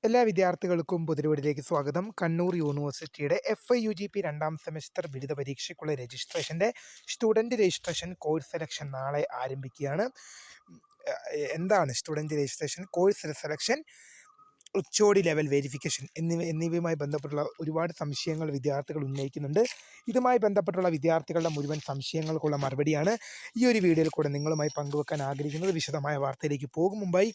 എല്ലാ വിദ്യാർത്ഥികൾക്കും പുതിരവീടിലേക്ക് സ്വാഗതം. കണ്ണൂർ യൂണിവേഴ്സിറ്റിയുടെ FIUGP രണ്ടാം സെമസ്റ്റർ ബിരുദ പരീക്ഷയ്ക്കുള്ള രജിസ്ട്രേഷൻ്റെ സ്റ്റുഡൻറ്റ് രജിസ്ട്രേഷൻ കോഴ്സ് സെലക്ഷൻ നാളെ ആരംഭിക്കുകയാണ്. എന്താണ് student registration, course selection, HOD level verification എന്നിവയുമായി ബന്ധപ്പെട്ടുള്ള ഒരുപാട് സംശയങ്ങൾ വിദ്യാർത്ഥികൾ ഉന്നയിക്കുന്നുണ്ട്. ഇതുമായി ബന്ധപ്പെട്ടുള്ള വിദ്യാർത്ഥികളുടെ മുഴുവൻ സംശയങ്ങൾക്കുള്ള മറുപടിയാണ് ഈ ഒരു വീഡിയോയിൽ കൂടെ നിങ്ങളുമായി പങ്കുവെക്കാൻ ആഗ്രഹിക്കുന്നത്. വിശദമായ വാർത്തയിലേക്ക് പോകും മുമ്പായി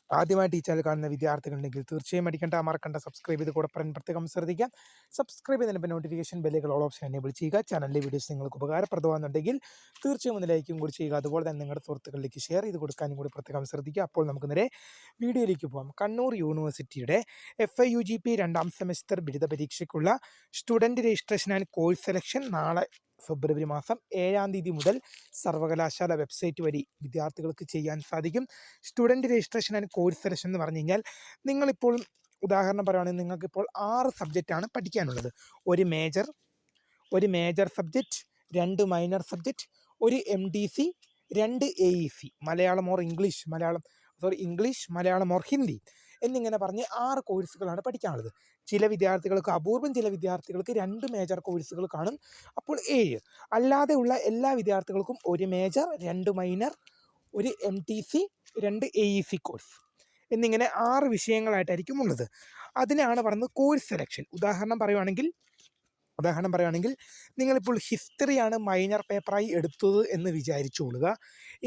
ആദ്യമായിട്ട് ഈ ചാനൽ കാണുന്ന വിദ്യാർത്ഥികളുണ്ടെങ്കിൽ തീർച്ചയായും മറക്കണ്ട സബ്സ്ക്രൈബ് ചെയ്ത് കൂടെ പറയാൻ പ്രത്യേകം ശ്രദ്ധിക്കാം. സബ്സ്ക്രൈബ് ചെയ്തതിന് നോട്ടിഫിക്കേഷൻ ബെല്ലുകൾ ഓൾ ഓപ്ഷൻ എനേബിൾ ചെയ്യുക. ചാനലിലെ വീഡിയോസ് നിങ്ങൾക്ക് ഉപകാരപ്രദമാകുന്നുണ്ടെങ്കിൽ തീർച്ചയായും ഒന്ന് ലൈക്കും കൂടി ചെയ്യുക. അതുപോലെ തന്നെ നിങ്ങളുടെ സുഹൃത്തുക്കളിലേക്ക് ഷെയർ ചെയ്ത് കൊടുക്കാനും കൂടി പ്രത്യേകം ശ്രദ്ധിക്കുക. അപ്പോൾ നമുക്ക് നേരെ വീഡിയോയിലേക്ക് പോകാം. കണ്ണൂർ യൂണിവേഴ്സിറ്റിയുടെ FIUGP രണ്ടാം സെമസ്റ്റർ ബിരുദ പരീക്ഷയ്ക്കുള്ള student registration and course selection നാളെ ഫെബ്രുവരി മാസം 7-ാം തീയതി മുതൽ സർവകലാശാല വെബ്സൈറ്റ് വഴി വിദ്യാർത്ഥികൾക്ക് ചെയ്യാൻ സാധിക്കും. Student registration and course selection എന്ന് പറഞ്ഞു കഴിഞ്ഞാൽ നിങ്ങളിപ്പോൾ ഉദാഹരണം പറയുകയാണെങ്കിൽ നിങ്ങൾക്കിപ്പോൾ 6 സബ്ജക്റ്റാണ് പഠിക്കാനുള്ളത്. ഒരു മേജർ സബ്ജക്റ്റ്, 2 മൈനർ സബ്ജക്റ്റ്, ഒരു MDC, 2 AEC, English, Malayalam or Hindi എന്നിങ്ങനെ പറഞ്ഞ് 6 കോഴ്സുകളാണ് പഠിക്കാനുള്ളത്. ചില വിദ്യാർത്ഥികൾക്ക് 2 മേജർ കോഴ്സുകൾ കാണും, അപ്പോൾ 7. അല്ലാതെയുള്ള എല്ലാ വിദ്യാർത്ഥികൾക്കും ഒരു മേജർ, 2 മൈനർ, ഒരു MTC, 2 AEC കോഴ്സ് എന്നിങ്ങനെ 6 വിഷയങ്ങളായിട്ടായിരിക്കും ഉള്ളത്. അതിനാണ് പറയുന്നത് കോഴ്സ് സെലക്ഷൻ. ഉദാഹരണം പറയുകയാണെങ്കിൽ നിങ്ങളിപ്പോൾ ഹിസ്റ്ററിയാണ് മൈനർ പേപ്പറായി എടുത്തത് എന്ന് വിചാരിച്ചുകൊള്ളുക.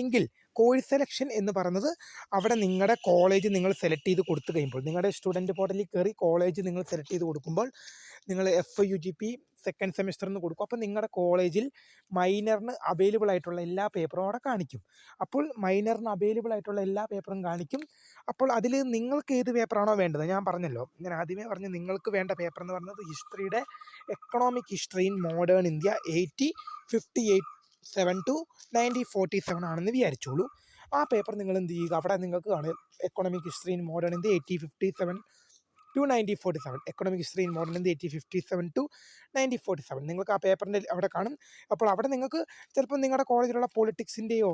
എങ്കിൽ കോഴ്സ് സെലക്ഷൻ എന്ന് പറയുന്നത് അവിടെ നിങ്ങളുടെ കോളേജ് നിങ്ങൾ സെലക്ട് ചെയ്ത് കൊടുത്തു കഴിയുമ്പോൾ, നിങ്ങളുടെ സ്റ്റുഡൻറ്റ് പോർട്ടലിൽ കയറി കോളേജ് നിങ്ങൾ സെലക്ട് ചെയ്ത് കൊടുക്കുമ്പോൾ നിങ്ങൾ FIUGP സെക്കൻഡ് സെമസ്റ്ററിന് കൊടുക്കും. അപ്പോൾ നിങ്ങളുടെ കോളേജിൽ മൈനറിന് അവൈലബിൾ ആയിട്ടുള്ള എല്ലാ പേപ്പറും അവിടെ കാണിക്കും. അപ്പോൾ മൈനറിന് അവൈലബിൾ ആയിട്ടുള്ള എല്ലാ പേപ്പറും കാണിക്കും. അപ്പോൾ അതിൽ നിങ്ങൾക്ക് ഏത് പേപ്പറാണോ വേണ്ടത്, ഞാൻ ആദ്യമേ പറഞ്ഞു നിങ്ങൾക്ക് വേണ്ട പേപ്പർ എന്ന് പറയുന്നത് ഹിസ്റ്ററിയുടെ economic history in modern India 1857 to 1947 ആണെന്ന് വിചാരിച്ചോളൂ. ആ പേപ്പർ നിങ്ങൾ എന്ത് ചെയ്യുക, അവിടെ നിങ്ങൾക്ക് കാണും economic history in modern India 1857 to 1947, economic history in modern India 1857 to 1947 നിങ്ങൾക്ക് ആ പേപ്പറിൻ്റെ അവിടെ കാണും. അപ്പോൾ അവിടെ നിങ്ങൾക്ക് ചിലപ്പോൾ നിങ്ങളുടെ കോളേജിലുള്ള പൊളിറ്റിക്സിൻ്റെയോ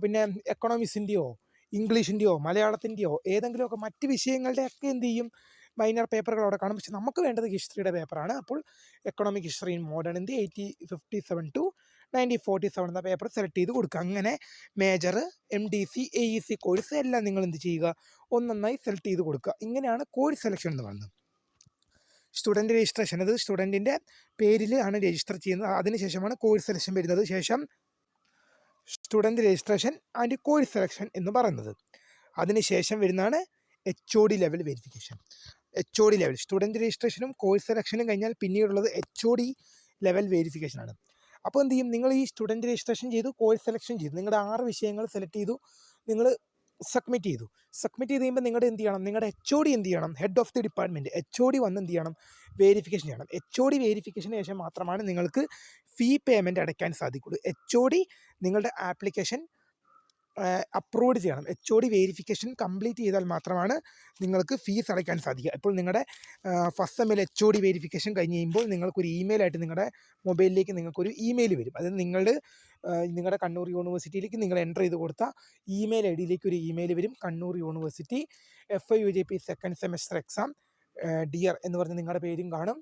പിന്നെ എക്കണോമിക്സിൻ്റെയോ ഇംഗ്ലീഷിൻ്റെയോ മലയാളത്തിൻ്റെയോ ഏതെങ്കിലുമൊക്കെ മറ്റ് വിഷയങ്ങളുടെയൊക്കെ എന്ത് ചെയ്യും, മൈനർ പേപ്പറുകൾ അവിടെ കാണും. പക്ഷെ നമുക്ക് വേണ്ടത് ഹിസ്റ്ററിയുടെ പേപ്പറാണ്. അപ്പോൾ economic history in modern India 1857 to 1947 എന്ന പേപ്പർ സെലക്ട് ചെയ്ത് കൊടുക്കുക. അങ്ങനെ മേജർ, MDC, AEC കോഴ്സ് എല്ലാം നിങ്ങൾ എന്ത് ചെയ്യുക, ഒന്നൊന്നായി സെലക്ട് ചെയ്ത് കൊടുക്കുക. ഇങ്ങനെയാണ് കോഴ്സ് സെലക്ഷൻ എന്ന് പറയുന്നത്. സ്റ്റുഡൻറ്റ് രജിസ്ട്രേഷൻ, അത് സ്റ്റുഡൻറ്റിൻ്റെ പേരിൽ ആണ് രജിസ്റ്റർ ചെയ്യുന്നത്. അതിനുശേഷമാണ് കോഴ്സ് സെലക്ഷൻ വരുന്നത്. ശേഷം student registration and course selection എന്ന് പറയുന്നത്. അതിനുശേഷം വരുന്നതാണ് HOD level verification. HOD level, student രജിസ്ട്രേഷനും കോഴ്സ് സെലക്ഷനും കഴിഞ്ഞാൽ പിന്നീടുള്ളത് HOD ലെവൽ വെരിഫിക്കേഷനാണ്. അപ്പോൾ എന്ത് ചെയ്യും, നിങ്ങൾ ഈ സ്റ്റുഡൻറ്റ് രജിസ്ട്രേഷൻ ചെയ്തു, കോഴ്സ് സെലക്ഷൻ ചെയ്തു, നിങ്ങളുടെ 6 വിഷയങ്ങൾ സെലക്ട് ചെയ്തു, നിങ്ങൾ സബ്മിറ്റ് ചെയ്ത് കഴിയുമ്പോൾ നിങ്ങളുടെ HOD എന്ത് ചെയ്യണം, head of the department HOD വന്ന് എന്ത് ചെയ്യണം, വെരിഫിക്കേഷൻ ചെയ്യണം. HOD വെരിഫിക്കേഷന് ശേഷം മാത്രമാണ് നിങ്ങൾക്ക് ഫീ പേയ്മെൻറ്റ് അടയ്ക്കാൻ സാധിക്കുള്ളൂ. HOD നിങ്ങളുടെ ആപ്ലിക്കേഷൻ അപ്രൂവ്ഡ് ചെയ്യണം. HOD വെരിഫിക്കേഷൻ കംപ്ലീറ്റ് ചെയ്താൽ മാത്രമാണ് നിങ്ങൾക്ക് ഫീസ് അടയ്ക്കാൻ സാധിക്കുക. ഇപ്പോൾ നിങ്ങളുടെ ഫസ്റ്റ് സെമ്മിൽ HOD വെരിഫിക്കേഷൻ കഴിഞ്ഞ് കഴിയുമ്പോൾ നിങ്ങൾക്കൊരു ഇമെയിലായിട്ട് നിങ്ങളുടെ മൊബൈലിലേക്ക് നിങ്ങൾക്കൊരു ഇമെയിൽ വരും. അത് നിങ്ങളുടെ കണ്ണൂർ യൂണിവേഴ്സിറ്റിയിലേക്ക് നിങ്ങൾ എൻ്റർ ചെയ്ത് കൊടുത്ത ഇമെയിൽ ID ഒരു ഇമെയിൽ വരും. Kannur university FIUGP second semester exam dear എന്ന് പറഞ്ഞ് നിങ്ങളുടെ പേരും കാണും.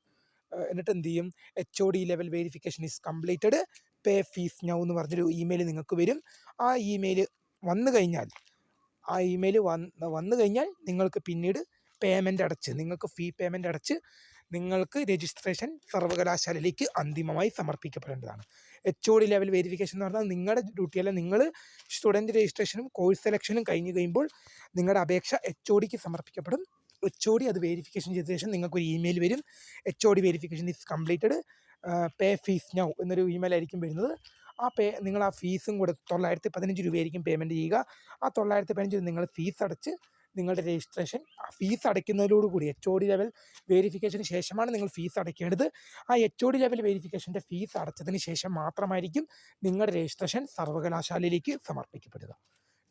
എന്നിട്ട് എന്ത് ചെയ്യും, HOD level verification is completed, pay fees now എന്ന് പറഞ്ഞൊരു ഇമെയിൽ നിങ്ങൾക്ക് വരും. ആ ഇമെയിൽ വന്നു കഴിഞ്ഞാൽ നിങ്ങൾക്ക് പിന്നീട് നിങ്ങൾക്ക് ഫീ പേയ്മെൻറ്റ് അടച്ച് നിങ്ങൾക്ക് രജിസ്ട്രേഷൻ സർവകലാശാലയിലേക്ക് അന്തിമമായി സമർപ്പിക്കപ്പെടേണ്ടതാണ്. HOD ലെവൽ വെരിഫിക്കേഷൻ എന്ന് പറഞ്ഞാൽ നിങ്ങളുടെ ഡ്യൂട്ടിയല്ല. നിങ്ങൾ സ്റ്റുഡൻറ്റ് രജിസ്ട്രേഷനും കോഴ്സ് സെലക്ഷനും കഴിഞ്ഞ് കഴിയുമ്പോൾ നിങ്ങളുടെ അപേക്ഷ HODക്ക് സമർപ്പിക്കപ്പെടും. HOD അത് വെരിഫിക്കേഷൻ ചെയ്ത ശേഷം നിങ്ങൾക്കൊരു ഇമെയിൽ വരും, HOD verification is completed, pay fees now എന്നൊരു ഇമെയിൽ ആയിരിക്കും വരുന്നത്. നിങ്ങൾ ആ ഫീസും കൂടെ 915 രൂപയായിരിക്കും പേയ്മെൻറ്റ് ചെയ്യുക. ആ 915 നിങ്ങൾ ഫീസ് അടച്ച് നിങ്ങളുടെ രജിസ്ട്രേഷൻ, ഫീസ് അടയ്ക്കുന്നതിലോടുകൂടി HOD ലെവൽ വെരിഫിക്കേഷന് ശേഷമാണ് നിങ്ങൾ ഫീസ് അടയ്ക്കേണ്ടത്. ആ HOD ലെവൽ വെരിഫിക്കേഷൻ്റെ ഫീസ് അടച്ചതിന് ശേഷം മാത്രമായിരിക്കും നിങ്ങളുടെ രജിസ്ട്രേഷൻ സർവകലാശാലയിലേക്ക് സമർപ്പിക്കപ്പെടുക.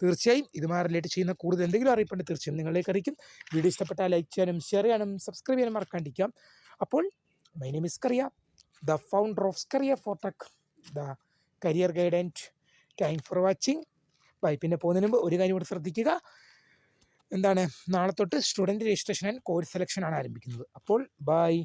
തീർച്ചയായും ഇതുമായി റിലേറ്റ് ചെയ്യുന്ന കൂടുതൽ എന്തെങ്കിലും അറിയിപ്പുണ്ട് തീർച്ചയായും നിങ്ങളിലേക്ക് അറിയിക്കും. വീഡിയോ ഇഷ്ടപ്പെട്ടാൽ ലൈക്ക് ചെയ്യാനും ഷെയർ ചെയ്യാനും സബ്സ്ക്രൈബ് ചെയ്യാനും മറക്കാണ്ടിരിക്കാം. അപ്പോൾ my name is Kariya, the founder of Kariya for tech, the career guide. And thank for watching. Bye. പിന്നെ പോകുന്നതിന് മുമ്പ് ഒരു കാര്യം കൂടി ശ്രദ്ധിക്കുക, എന്താണ് നാളെ തൊട്ട് student registration and course selection ആണ് ആരംഭിക്കുന്നത്. അപ്പോൾ ബൈ.